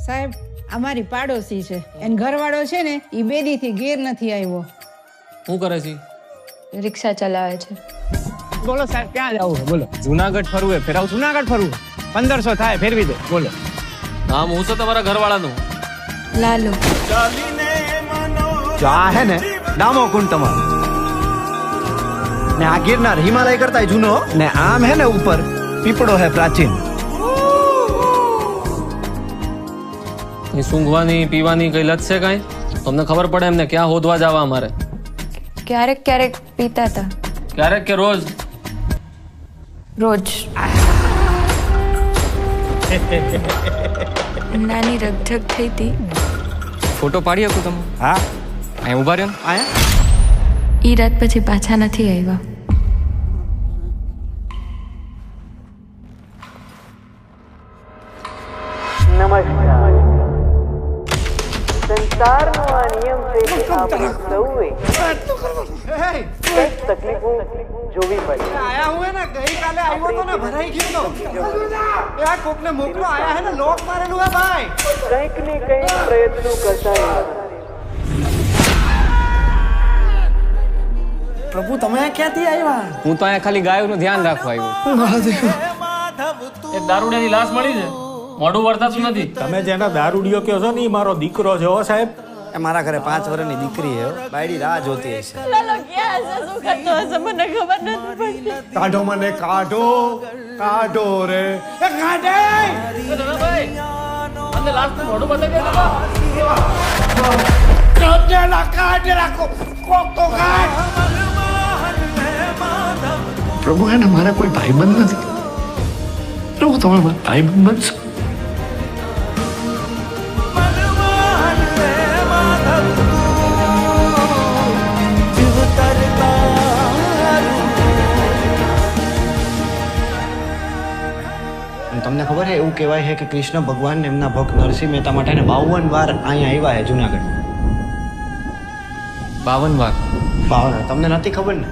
સાહેબ અમારી પાડોશી છે એન ઘરવાળો છે ને એ બેદીથી ઘેર નથી આવ્યો. શું કરે છે? રિક્ષા ચલાવે છે. બોલો સાહેબ ક્યાં જવું છે બોલો. જુનાગઢ ફરવું હે, ફેરાવ. જુનાગઢ ફરવું 1500 થાય ફેરવી દો બોલો. નામ હું છે તમારા ઘરવાળાનું? લાલુ. જો આ હે ને ડામો કુંડ તમારો ને આ ગિરનાર હિમાલય કરતા જૂનો ને આમ હે ને ઉપર પીપળો હે પ્રાચીન. કઈ સૂંઘવાની પીવાની કઈ લત છે કઈ? તમને ખબર પડે એમને ક્યાં હોદવા જવા અમારે? ક્યારેક ક્યારેક પીતા હતા. ક્યારેક કે રોજ? રોજ. નાની રગઝગ થઈ હતી. ફોટો પાડી શકું તમે? હા અહીં ઉભા રહ્યો ને. આયા ઈ રાત પછી પાછા નથી આવ્યા. નમસ્કાર. સંસારનો આ નિયમ છે કે આપણે સૌએ કંઈક તકલીફો જોવી પડે. આયા હું હે ને ગઈકાલે આવ્યો તો ને ભરાઈ ગયો તો એ આ કોકને મોકલો આયા હે ને લોક મારેલું હે ભાઈ. કંઈક ને કંઈક પ્રયત્નો કરતા રહેવા. પ્રભુ તમે ક્યાંથી આવ્યા? હું તો અહીંયા ખાલી ગાયોનું ધ્યાન રાખવા આવ્યો. એક દારૂડિયાની લાશ મળી છે, મોઢું વર્તાતું નથી. તમે જેના દારૂડિયો કહો છો ને ઈ મારો દીકરો છે હો સાહેબ. એ મારા ઘરે 5 વર્ષની દીકરી હે બાયડી રાહ જોતી હશે. કાઢો મને કાઢો કાઢો રે એ કાઢે. અંદર લાશનું મોઢું બતાવી દે. પ્રભુ એને મારા કોઈ ભાઈબંધ નથી. પ્રભુ તમે મારા ભાઈબંધ બનશો. તમને ખબર છે એવું કહેવાય છે કે કૃષ્ણ ભગવાન એમના ભક્ત નરસિંહ મહેતા માટે 52 વાર અહીંયા આવ્યા છે જુનાગઢ. 52 વાર? 52 તમને નથી ખબર ને?